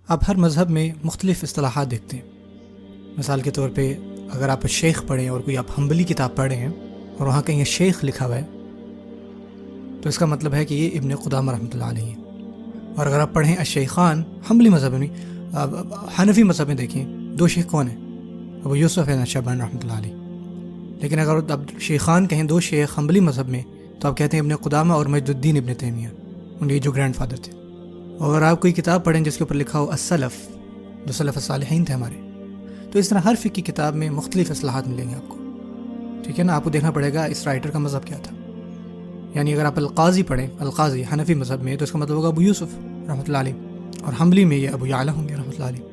آپ ہر مذہب میں مختلف اصطلاحات دیکھتے ہیں. مثال کے طور پہ اگر آپ شیخ پڑھیں اور کوئی آپ حنبلی کتاب پڑھ رہے ہیں اور وہاں کہیں شیخ لکھا ہوا ہے تو اس کا مطلب ہے کہ یہ ابن قدامہ رحمۃ اللہ علیہ ہے. اور اگر آپ پڑھیں الشیخان حنبلی مذہب میں، حنفی مذہب میں دیکھیں 2 شیخ کون ہیں؟ ابو یوسف الشعبانی رحمۃ اللہ علیہ. لیکن اگر آپ شیخان کہیں 2 شیخ حنبلی مذہب میں تو آپ کہتے ہیں ابن قدامہ اور مجد الدین ابن تیمیہ، ان کے جو گرینڈ فادر تھے. اور اگر آپ کوئی کتاب پڑھیں جس کے اوپر لکھا ہو السلف، جو سلف الصالحین تھے ہمارے، تو اس طرح ہر فقہ کی کتاب میں مختلف اصطلاحات ملیں گے آپ کو. ٹھیک ہے نا، آپ کو دیکھنا پڑے گا اس رائٹر کا مذہب کیا تھا. یعنی اگر آپ القاضی پڑھیں، القاضی حنفی مذہب میں، تو اس کا مطلب ہوگا ابو یوسف رحمۃ اللہ علیہ، اور حنبلی میں یہ ابو یعلا ہوں گے رحمۃ اللہ علیہ.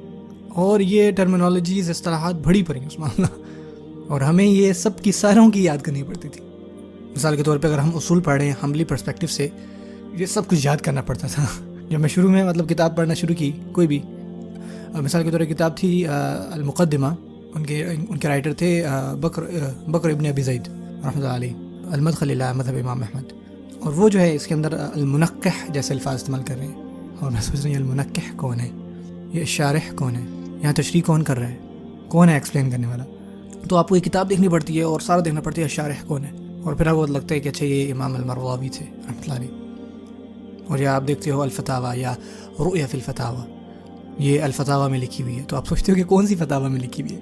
اور یہ ٹرمینالوجیز، اصطلاحات بڑی پڑیں عثمان اللہ، اور ہمیں یہ سب کی ساروں کی یاد کرنی پڑتی تھی. مثال کے طور پہ اگر ہم اصول پڑھ رہے ہیں حنبلی پرسپیکٹو سے، یہ سب کچھ یاد کرنا پڑتا تھا. جب میں شروع میں کتاب پڑھنا شروع کی کوئی بھی، مثال کے طور پر کتاب تھی المقدمہ، ان کے رائٹر تھے بکر ابن ابی زید رحمۃ اللہ علیہ، المدخل الی مذہب امام احمد. اور وہ جو ہے اس کے اندر المنقح جیسے الفاظ استعمال کر رہے ہیں، اور میں سوچ رہی ہوں المنقح کون ہے، یہ شارح کون ہے، یہاں تشریح کون کر رہا ہے، کون ہے ایکسپلین کرنے والا. تو آپ کو یہ کتاب دیکھنی پڑتی ہے اور سارا دیکھنا پڑتی ہے شارح کون ہے. اور پھر آپ کو لگتا ہے کہ اچھا یہ امام المرواوی تھے رحمۃ اللہ علیہ. اور یا آپ دیکھتے ہو الفتاوی یا رؤیا فی الفتاوی، یہ الفتاوی میں لکھی ہوئی ہے، تو آپ سوچتے ہو کہ کون سی فتاوی میں لکھی ہوئی ہے.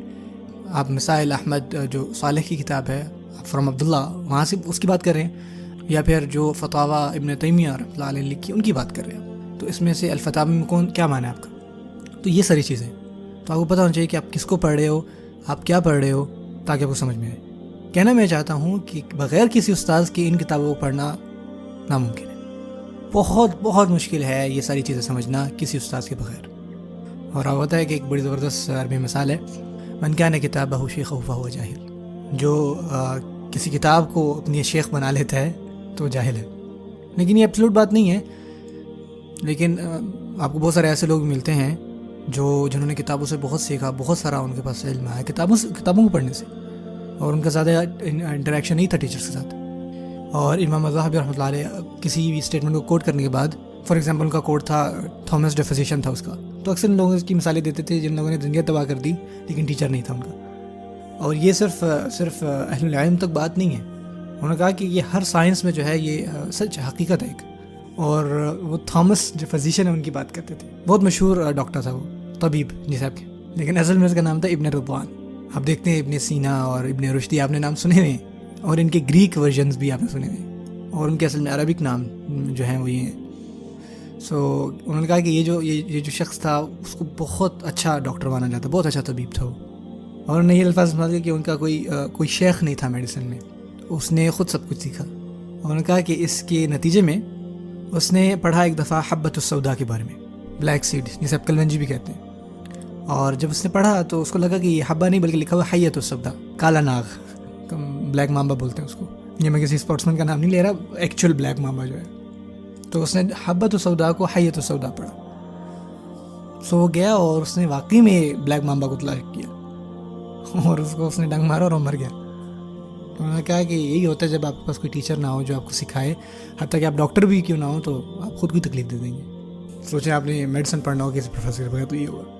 آپ مسائل احمد جو صالح کی کتاب ہے فرام عبداللہ، وہاں سے اس کی بات کر رہے ہیں، یا پھر جو فتاوی ابن تیمیہ رحمۃ اللہ علیہ لکھی ان کی بات کر رہے ہیں. تو اس میں سے الفتاوی میں کیا معنی ہے آپ کا؟ تو یہ ساری چیزیں تو آپ کو پتہ ہونا چاہیے کہ آپ کس کو پڑھ رہے ہو، آپ کیا پڑھ رہے ہو، تاکہ آپ کو سمجھ میں آئے. کہنا میں چاہتا ہوں کہ بغیر کسی استاذ کی ان کتابوں کو پڑھنا ناممکن ہے. بہت بہت مشکل ہے یہ ساری چیزیں سمجھنا کسی استاذ کے بغیر. اور ہوتا ہے کہ ایک بڑی زبردست عربی مثال ہے، من کان کتابہ شیخہ فہو جاہل. جو کسی کتاب کو اپنی شیخ بنا لیتا ہے تو جاہل ہے. لیکن یہ ایبسلوٹ بات نہیں ہے. لیکن آپ کو بہت سارے ایسے لوگ ملتے ہیں جنہوں نے کتابوں سے بہت سیکھا، بہت سارا ان کے پاس علم آیا کتابوں کو پڑھنے سے، اور ان کا زیادہ انٹریکشن نہیں تھا ٹیچرز کے ساتھ. اور امام الذہبی رحمۃ اللہ علیہ کسی بھی اسٹیٹمنٹ کو کوٹ کرنے کے بعد، فار ایگزامپل ان کا کوٹ تھا تھامس جے فزیشین تھا اس کا، تو اکثر لوگوں کی مثالیں دیتے تھے جن لوگوں نے دنیا تباہ کر دی لیکن ٹیچر نہیں تھا ان کا. اور یہ صرف اہل العلم تک بات نہیں ہے. انہوں نے کہا کہ یہ ہر سائنس میں جو ہے یہ سچ حقیقت ہے ایک. اور وہ تھامس جو فزیشین ہے ان کی بات کرتے تھے، بہت مشہور ڈاکٹر تھا، وہ طبیب جی صاحب کے، لیکن اصل میں اس کا نام تھا ابن رضوان. آپ دیکھتے ہیں ابن سینا اور ابن رشدی، آپ نے نام سنے ہوئے ہیں، اور ان کے گریک ورژنز بھی آپ نے سنے ہوئے ہیں، اور ان کے اصل میں عربک نام جو ہیں وہ یہ ہیں. انہوں نے کہا کہ یہ جو شخص تھا اس کو بہت اچھا ڈاکٹر مانا جاتا، بہت اچھا طبیب تھا وہ. اور انہوں نے یہ الفاظ استعمال کیا کہ ان کا کوئی شیخ نہیں تھا میڈیسن میں، اس نے خود سب کچھ سیکھا. انہوں نے کہا کہ اس کے نتیجے میں اس نے پڑھا ایک دفعہ حبۃ السوداء کے بارے میں، بلیک سیڈ جسے آپ کلونجی بھی کہتے ہیں. اور جب اس نے پڑھا تو اس کو لگا کہ یہ حبہ نہیں بلکہ لکھا ہوا حیۃ السوداء، کالا ناغ، بلیک مامبا بولتے ہیں اس کو. یہ میں کسی اسپورٹس مین کا نام نہیں لے رہا، ایکچوئل بلیک مامبا جو ہے. تو اس نے حبۃ السوداء کو حیۃ السوداء پڑھا. وہ گیا اور اس نے واقعی میں بلیک مامبا کو طلاق کیا، اور اس نے ڈنگ مارا اور وہ مر گیا. تو انہوں نے کہا کہ یہی ہوتا ہے جب آپ کے پاس کوئی ٹیچر نہ ہو جو آپ کو سکھائے، حتیٰ کہ آپ ڈاکٹر بھی کیوں نہ ہو تو آپ خود کو تکلیف دے دیں گے. سوچیں آپ نے میڈیسن پڑھنا ہو کسی پروفیسر کے بغیر تو یہ ہوگا.